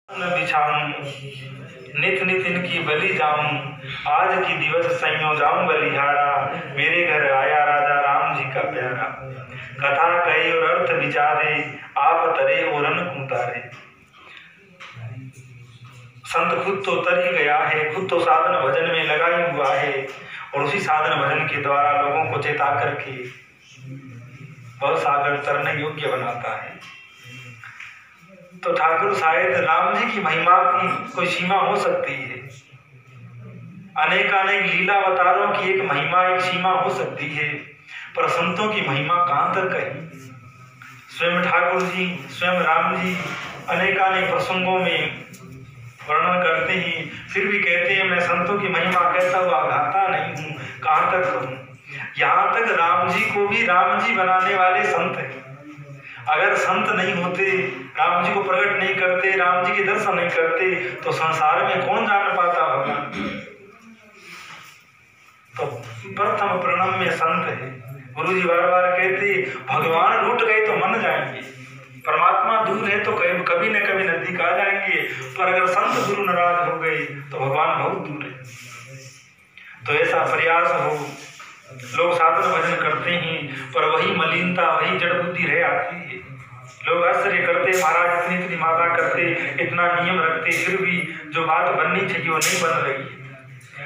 न बिछाऊं नित नित इनकी बलि जाऊं, आज की दिवस संयो जाऊं बलिहारा, मेरे घर आया राजा राम जी का प्यारा। कथा कहे और अर्थ विचारे, आप तरे और अन्न उतारे। संत खुद तो तर ही गया है, खुद तो साधन भजन में लगा ही हुआ है, और उसी साधन भजन के द्वारा लोगों को चेता करके वह सागर तरने योग्य बनाता है। तो ठाकुर शायद राम जी की महिमा की कोई सीमा हो सकती है, अनेकानेक लीला अवतारों की एक महिमा एक सीमा हो सकती है, पर संतों की महिमा कहां तक है। स्वयं ठाकुर जी स्वयं राम जी अनेकानेक प्रसंगों में वर्णन करते हैं, फिर भी कहते हैं मैं संतों की महिमा कहता हुआ गाता नहीं हूँ, कहां तक कहूँ। यहाँ तक राम जी को भी राम जी बनाने वाले संत हैं। अगर संत नहीं होते, राम जी को प्रकट नहीं करते, राम जी के दर्शन नहीं करते, तो संसार में कौन जान पाता भगवान। तो प्रथम प्रणम में संत है। गुरु जी बार बार कहते भगवान लूट गए तो मन जाएंगे, परमात्मा दूर है तो कभी न कभी नजदीक आ जाएंगे, पर अगर संत गुरु नाराज हो गए तो भगवान बहुत दूर है। तो ऐसा प्रयास हो, लोग साधन भजन करते हैं पर वही मलिनता वही जड़ बुद्धि रह आती है। लोग आश्चर्य करते महाराज इतनी इतनी माता करते, इतना नियम रखते, फिर भी जो बात बननी चाहिए वो नहीं बन रही।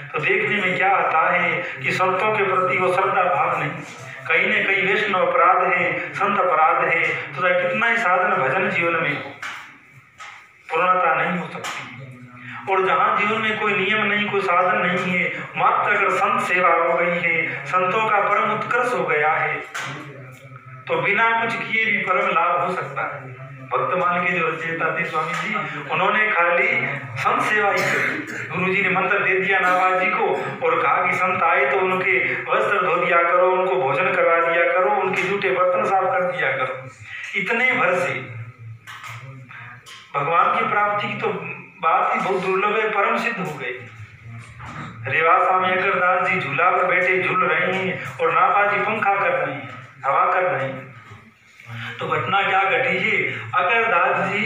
तो देखने में क्या आता है कि संतों के प्रति वो श्रद्धा भाव नहीं, कहीं न कहीं वैष्णव अपराध है, संत अपराध है। तो कितना ही साधन भजन जीवन में पूर्णता नहीं हो सकती। और जहाँ जीवन में कोई नियम नहीं, कोई साधन नहीं है, मात्र अगर संत सेवा हो गई है, संतों का परम उत्कर्ष हो गया है, तो बिना कुछ किए भी परम लाभ हो सकता है। वर्तमान के जो रचयिता थे स्वामी जी, उन्होंने खाली संत सेवा ही करी। गुरु जी ने मंत्र दे दिया नाभाज जी को और कहा कि संत आए तो उनके वस्त्र धो दिया करो, उनको भोजन करवा दिया करो, उनके जूठे बर्तन साफ कर दिया करो। इतने भर से भगवान की प्राप्ति की तो बात ही बहुत दुर्लभ है, परम सिद्ध हो गई। रेवासा में अकरदास जी झूला पर बैठे झूल रहे हैं और नाभाज जी पंखा कर रहे हैं, हवा कर रहे हैं। तो घटना क्या घटी है, अकरदास जी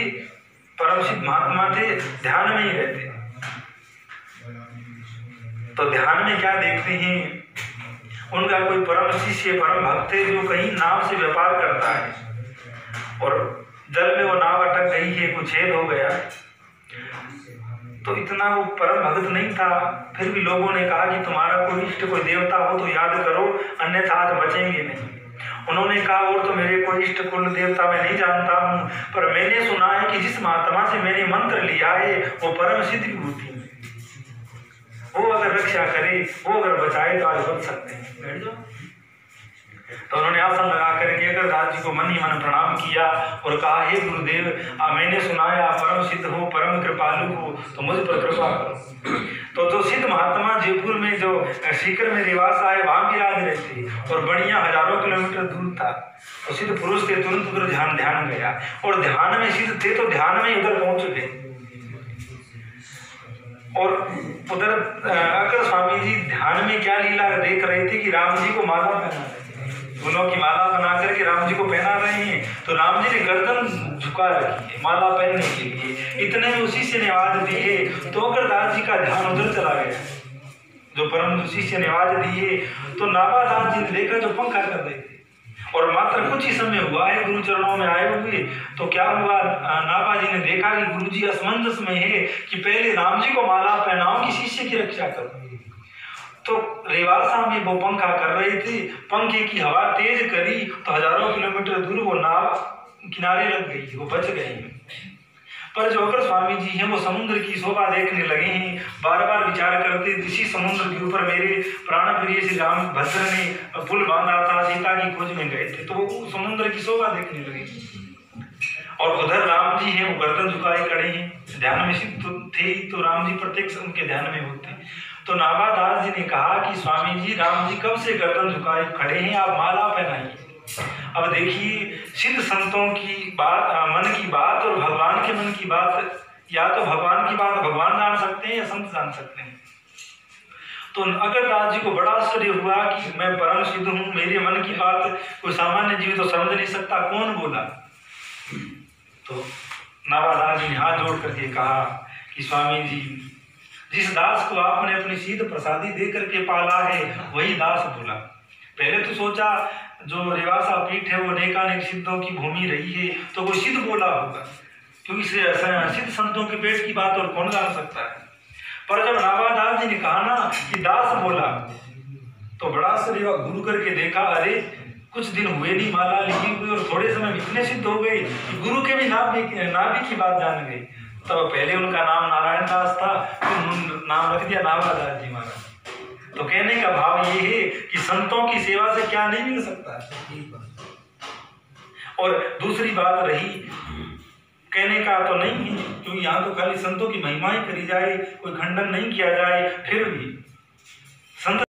परम सिद्ध महात्मा थे, ध्यान में ही रहते। तो ध्यान में क्या देखते हैं, उनका कोई परम शिष्य परम भक्त है जो कहीं नाव से व्यापार करता है और जल में वो नाव अटक गई है, कुछ छेद हो गया। तो इतना वो परम भक्त नहीं था, फिर भी लोगों ने कहा कि तुम्हारा कोई इष्ट कोई देवता हो तो याद करो, अन्यथा आज बचेंगे नहीं। उन्होंने कहा और तो मेरे कोई इष्ट कुल देवता मैं नहीं जानता हूँ, पर मैंने सुना है कि जिस महात्मा से मैंने मंत्र लिया है वो परम सिद्ध विभूति है, वो अगर रक्षा करे, वो अगर बचाए तो आज बच सकते हैं। बैठ जाओ। तो उन्होंने आसन लगा करके अकरदास जी को मन ही मन प्रणाम किया और कहा हे गुरुदेव, मैंने सुना है आप परम सिद्ध हो, परम कृपालु हो, तो मुझ पर कृपा करो। तो जो सिद्ध महात्मा जयपुर में जो सीकर में निवास आए वहां विराज रहे थे और बढ़िया हजारों किलोमीटर दूर था। तो सिद्ध पुरुष थे, तुरंत उधर ध्यान गया और ध्यान में सिद्ध थे तो ध्यान में उधर पहुंच गए। और उधर अकर स्वामी जी ध्यान में क्या लीला देख रहे थे कि राम जी को माला पहना रहे, फूलों की माला बना करके राम जी को पहना रहे हैं। तो राम जी ने गर्दन झुका रखी है माला पहनने के लिए। इतने में उसी से ने आवाज दी है, तो अकरदास जी का ध्यान उधर चला गया, जो परम शिष्य ने आवाज दी है। तो नाभादास जी ने देखा जो पंखा कर रहे थे और मात्र कुछ ही समय हुआ है गुरु चरणों में आए हुए। तो क्या हुआ, नाभा जी ने देखा कि गुरु जी असमंजस में है कि पहले राम जी को माला पहनाओ कि शिष्य की रक्षा करो। तो रेवासा में वो पंखा कर रहे थे, पंखे की हवा तेज करी तो हजारों किलोमीटर दूर वो नाव किनारे लग गई, वो बच गए। पर जो अकर स्वामी जी हैं वो समुद्र की शोभा देखने लगे हैं, बार बार विचार करते इसी समुद्र के ऊपर मेरे प्राण प्रिय श्री राम भद्र ने पुल बांधा था, सीता की खोज में गए थे, तो वो समुद्र की शोभा देखने लगे। और उधर राम जी हैं वो गर्दन झुकाए खड़े हैं, ध्यान में सिद्ध थे, तो राम जी प्रत्यक्ष उनके ध्यान में होते। तो नाभादास जी ने कहा कि स्वामी जी राम जी कब से गर्दन झुकाए खड़े हैं, आप माला पहनाइए। अब देखिए सिद्ध संतों की बात, मन की बात और भगवान के मन की बात, या तो भगवान की बात भगवान जान सकते हैं या संत जान सकते हैं। तो अकरदास जी को बड़ा आश्चर्य हुआ कि मैं परम सिद्ध हूँ, मेरे मन की बात कोई सामान्य जीव तो समझ नहीं सकता, कौन बोला। तो नावादास जी ने हाथ जोड़ करके कहा कि स्वामी जी, जिस दास को आपने अपनी सीध प्रसादी दे करके पाला है वही दास बोला। पहले तो सोचा जो रेवासा पीठ है वो अनेकानेक सिद्धों की भूमि रही है तो कोई सिद्ध बोला होगा, क्योंकि सिद्ध संतों के पेट की बात और कौन जान सकता है। पर जब नावादास जी ने कहा ना कि दास बोला तो बड़ा आश्चर्य हुआ। गुरु करके देखा, अरे कुछ दिन हुए नहीं माला लिखी हुई और थोड़े समय में इतने सिद्ध हो गए कि गुरु के भी नाभि की बात जान गए। तब पहले उनका नाम नारायण दास था, फिर नाम रख दिया नावादास जी महाराज। तो कहने का भाव ये है कि संतों की सेवा से क्या नहीं मिल सकता। और दूसरी बात रही, कहने का तो नहीं है, क्योंकि यहाँ तो खाली संतों की महिमा ही करी जाए, कोई खंडन नहीं किया जाए, फिर भी संत